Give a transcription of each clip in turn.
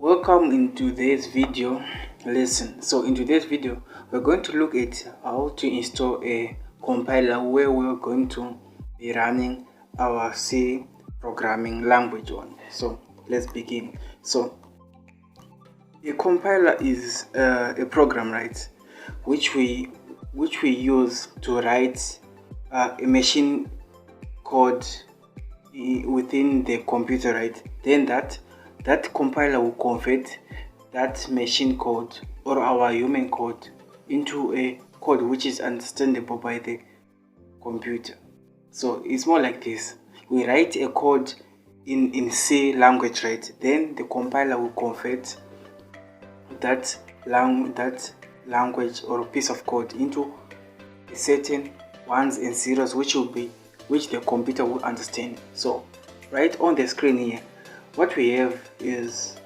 Welcome in today's video lesson. So in today's video we're going to look at how to install a compiler where we're going to be running our C programming language on. So let's begin. So a compiler is a program, right, which we use to write a machine code within the computer, right? Then that compiler will convert that machine code or our human code into a code which is understandable by the computer. So it's more like this: we write a code in C language, right? Then the compiler will convert that language or piece of code into a certain ones and zeros which the computer will understand. So right on the screen here, what we have is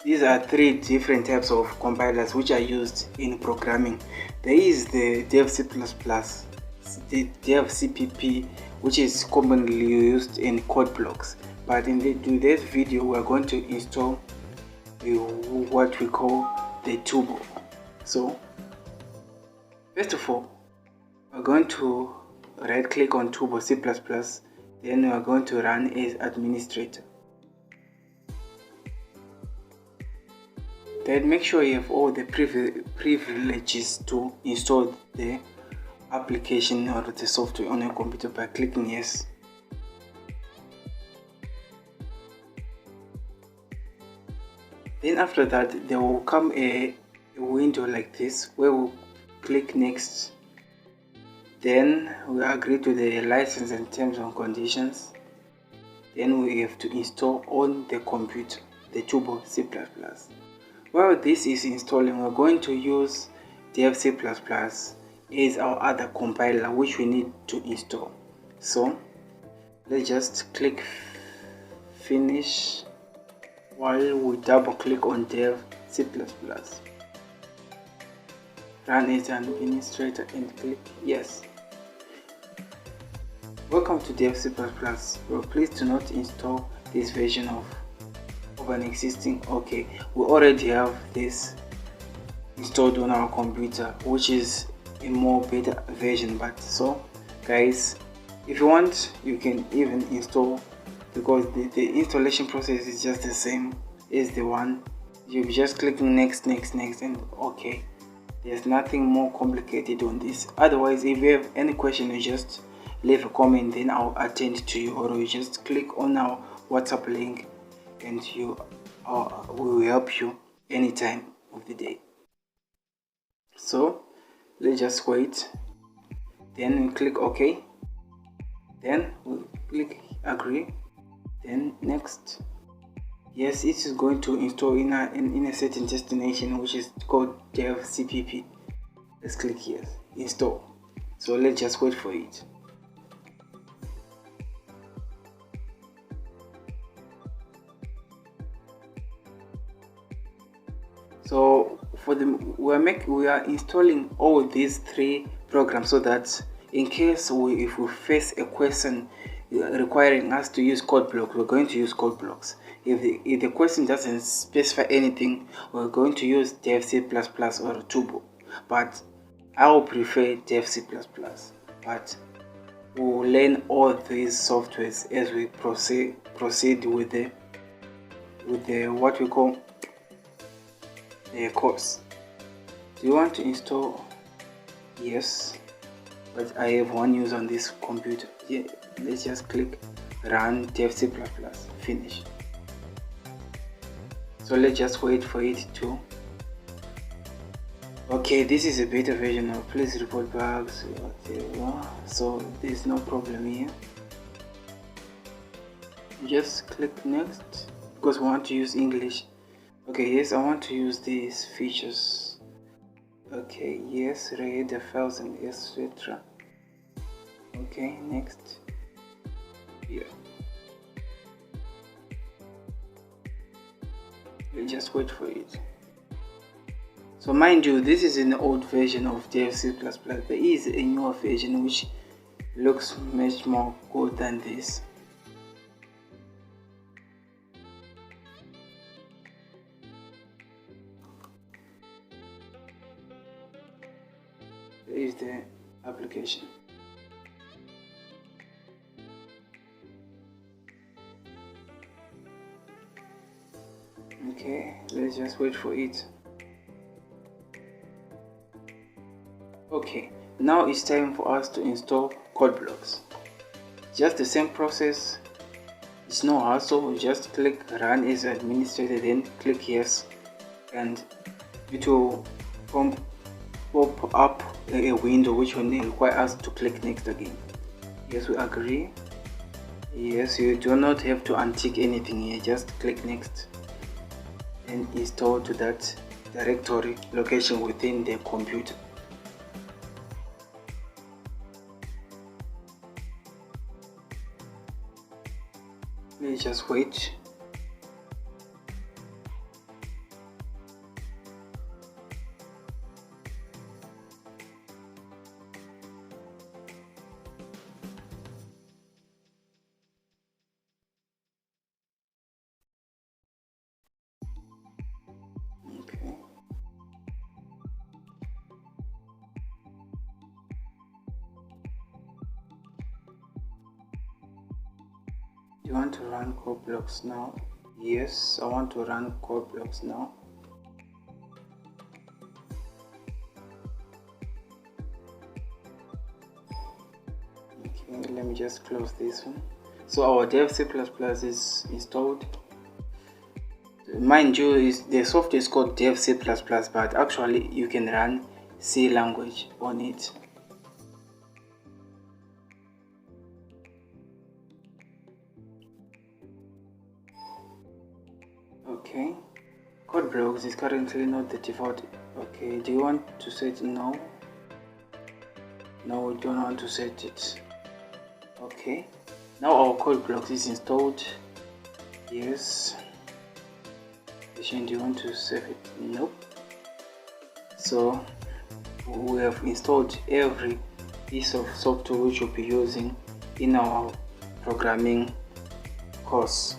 these are three different types of compilers which are used in programming. There is the dev C++, the dev CPP, which is commonly used in CodeBlocks. But in today's video, we are going to install what we call the Turbo. So first of all, we're going to right click on Turbo C++, then we are going to run as administrator. Then make sure you have all the privileges to install the application or the software on your computer by clicking yes. Then after that, there will come a window like this where we'll click next. Then we agree to the license and terms and conditions. Then we have to install on the computer the Turbo C++. While this is installing, we're going to use dev C++ as our other compiler which we need to install. So let's just click finish while we double click on dev C++. Run as an administrator and click yes. Welcome to dev C++. Well, please do not install this version of an existing. Okay, we already have this installed on our computer, which is a more better version. But so guys, if you want, you can even install, because the installation process is just the same as the one. You're just clicking next and okay. There's nothing more complicated on this. Otherwise, if you have any question, you just leave a comment, then I'll attend to you, or you just click on our WhatsApp link and we will help you anytime of the day. So let's just wait. Then we click OK. Then we click agree. Then next. Yes, it is going to install in a certain destination which is called dev CPP. Let's click yes, install. So let's just wait for it. So we are installing all these three programs so that in case if we face a question requiring us to use CodeBlocks, we're going to use CodeBlocks. If the question doesn't specify anything, we're going to use dev C++ or Turbo. But I will prefer dev C++. But we'll learn all these softwares as we proceed with the what we call the course. Do you want to install? Yes, but I have one use on this computer. Yeah, let's just click run dev C++, finish. So let's just wait for it to. Okay, this is a beta version of please report bugs. So there's no problem here. Just click next because we want to use English. Okay, yes, I want to use these features. Okay, yes, read the files and etc. Okay, next. Yeah. We'll just wait for it. So mind you, this is an old version of dev C++. There is a newer version which looks much more good than this. There is the application. Okay, let's just wait for it. Okay, now it's time for us to install CodeBlocks. Just the same process. It's no hassle. Just click run as administrator, then click yes, and it will pop up a window which will require us to click next again. Yes, we agree. Yes, you do not have to untick anything here. Just click next and install to that directory location within the computer. Let's just wait. Okay. You want to run CodeBlocks now? Yes, I want to run CodeBlocks now. Okay, let me just close this one. So our dev C++ is installed. Mind you, the software is called dev C++, but actually you can run C language on it. Okay, CodeBlocks is currently not the default. Okay, do you want to set no? No, we don't want to set it. Okay, now our CodeBlocks is installed. Yes. Do you want to save it? Nope. So we have installed every piece of software which we'll be using in our programming course.